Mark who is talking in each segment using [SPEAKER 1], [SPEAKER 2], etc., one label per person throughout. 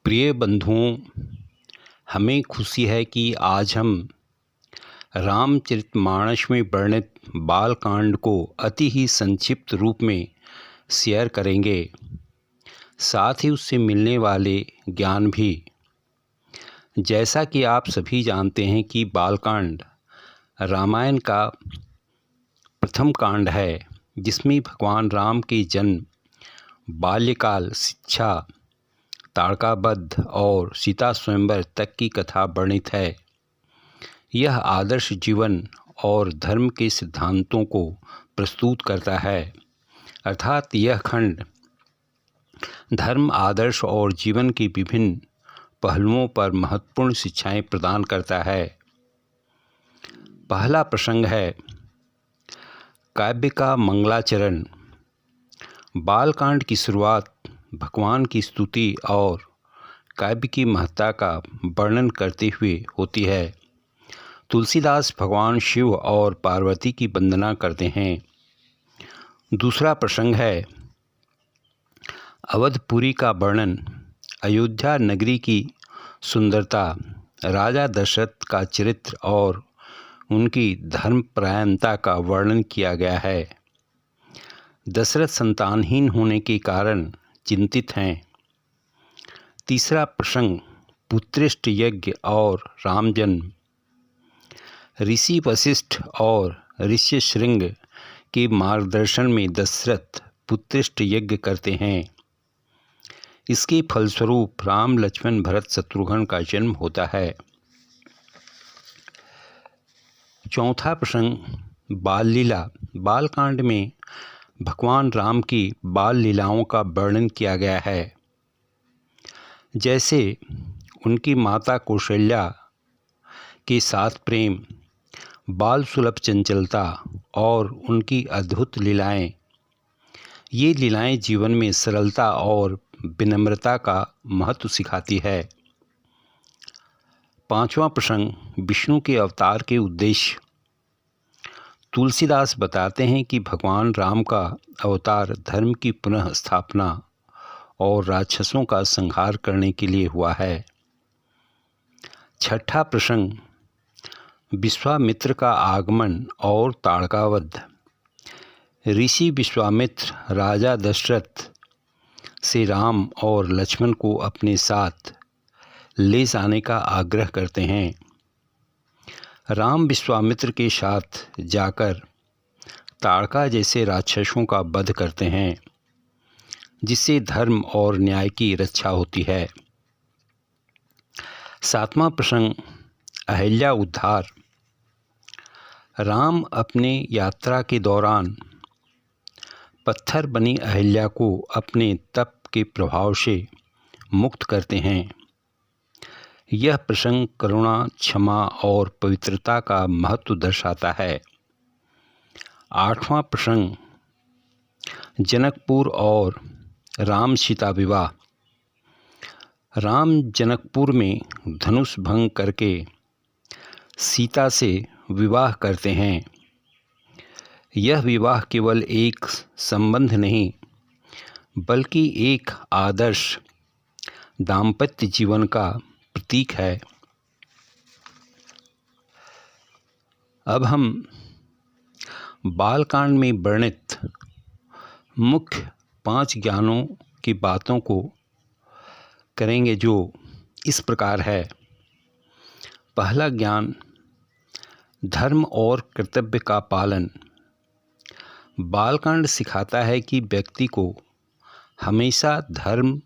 [SPEAKER 1] प्रिय बंधुओं, हमें खुशी है कि आज हम रामचरितमानस में वर्णित बालकांड को अति ही संक्षिप्त रूप में शेयर करेंगे, साथ ही उससे मिलने वाले ज्ञान भी। जैसा कि आप सभी जानते हैं कि बालकांड रामायण का प्रथम कांड है, जिसमें भगवान राम के जन्म, बाल्यकाल, शिक्षा, ताड़कावध और सीता स्वयंवर तक की कथा वर्णित है। यह आदर्श जीवन और धर्म के सिद्धांतों को प्रस्तुत करता है, अर्थात यह खंड धर्म, आदर्श और जीवन के विभिन्न पहलुओं पर महत्वपूर्ण शिक्षाएं प्रदान करता है। पहला प्रसंग है काव्य का मंगलाचरण। बालकांड की शुरुआत भगवान की स्तुति और काव्य की महत्ता का वर्णन करते हुए होती है। तुलसीदास भगवान शिव और पार्वती की वंदना करते हैं। दूसरा प्रसंग है अवधपुरी का वर्णन। अयोध्या नगरी की सुंदरता, राजा दशरथ का चरित्र और उनकी धर्मपरायणता का वर्णन किया गया है। दशरथ संतानहीन होने के कारण चिंतित हैं। तीसरा प्रसंग पुत्रेष्ट यज्ञ और राम जन्म। ऋषि वशिष्ठ और ऋष्यशृंग के मार्गदर्शन में दशरथ पुत्रेष्ट यज्ञ करते हैं। इसके फलस्वरूप राम, लक्ष्मण, भरत, शत्रुघ्न का जन्म होता है। चौथा प्रसंग बाल लीला। बालकांड में भगवान राम की बाल लीलाओं का वर्णन किया गया है, जैसे उनकी माता कौशल्या के साथ प्रेम, बाल सुलभ चंचलता और उनकी अद्भुत लीलाएं। ये लीलाएं जीवन में सरलता और विनम्रता का महत्व सिखाती है। पांचवा प्रसंग विष्णु के अवतार के उद्देश्य। तुलसीदास बताते हैं कि भगवान राम का अवतार धर्म की पुनः स्थापना और राक्षसों का संहार करने के लिए हुआ है। छठा प्रसंग विश्वामित्र का आगमन और ताड़कावध। ऋषि विश्वामित्र राजा दशरथ से राम और लक्ष्मण को अपने साथ ले जाने का आग्रह करते हैं। राम विश्वामित्र के साथ जाकर ताड़का जैसे राक्षसों का वध करते हैं, जिससे धर्म और न्याय की रक्षा होती है। सातवां प्रसंग अहिल्या उद्धार। राम अपने यात्रा के दौरान पत्थर बनी अहिल्या को अपने तप के प्रभाव से मुक्त करते हैं। यह प्रसंग करुणा, क्षमा और पवित्रता का महत्व दर्शाता है। आठवां प्रसंग जनकपुर और राम सीता विवाह। राम जनकपुर में धनुष भंग करके सीता से विवाह करते हैं। यह विवाह केवल एक संबंध नहीं, बल्कि एक आदर्श दाम्पत्य जीवन का प्रतीक है। अब हम बालकांड में वर्णित मुख्य 5 ज्ञानों की बातों को करेंगे, जो इस प्रकार है। पहला ज्ञान धर्म और कर्तव्य का पालन। बालकांड सिखाता है कि व्यक्ति को हमेशा धर्म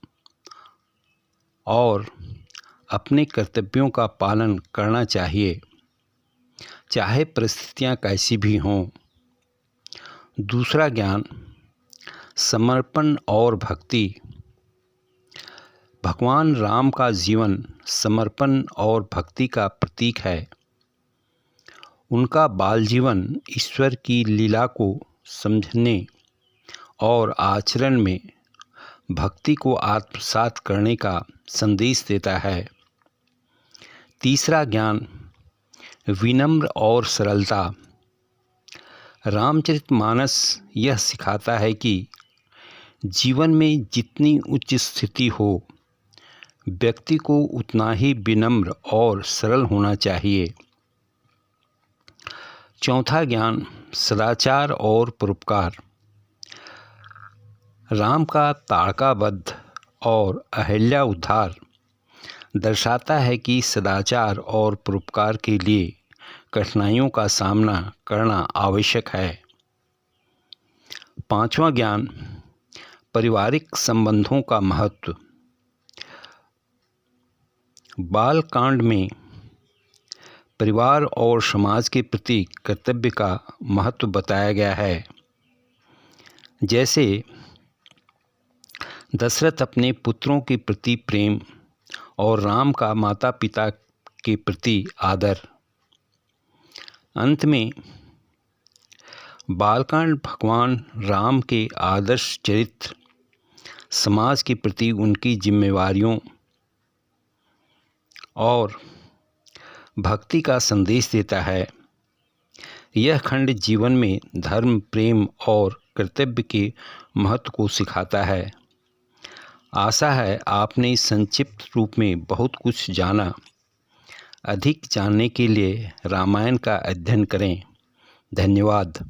[SPEAKER 1] और अपने कर्तव्यों का पालन करना चाहिए, चाहे परिस्थितियां कैसी भी हों। दूसरा ज्ञान समर्पण और भक्ति। भगवान राम का जीवन समर्पण और भक्ति का प्रतीक है। उनका बाल जीवन ईश्वर की लीला को समझने और आचरण में भक्ति को आत्मसात करने का संदेश देता है। तीसरा ज्ञान विनम्र और सरलता। रामचरितमानस यह सिखाता है कि जीवन में जितनी उच्च स्थिति हो, व्यक्ति को उतना ही विनम्र और सरल होना चाहिए। चौथा ज्ञान सदाचार और परोपकार। राम का ताड़का वध और अहिल्या उद्धार दर्शाता है कि सदाचार और परोपकार के लिए कठिनाइयों का सामना करना आवश्यक है। पांचवा ज्ञान पारिवारिक संबंधों का महत्व। बाल कांड में परिवार और समाज के प्रति कर्तव्य का महत्व बताया गया है। जैसे दशरथ अपने पुत्रों के प्रति प्रेम और राम का माता पिता के प्रति आदर। अंत में बालकांड भगवान राम के आदर्श चरित्र, समाज के प्रति उनकी जिम्मेवारियों और भक्ति का संदेश देता है। यह खंड जीवन में धर्म, प्रेम और कर्तव्य के महत्व को सिखाता है। आशा है आपने इस संक्षिप्त रूप में बहुत कुछ जाना। अधिक जानने के लिए रामायण का अध्ययन करें। धन्यवाद।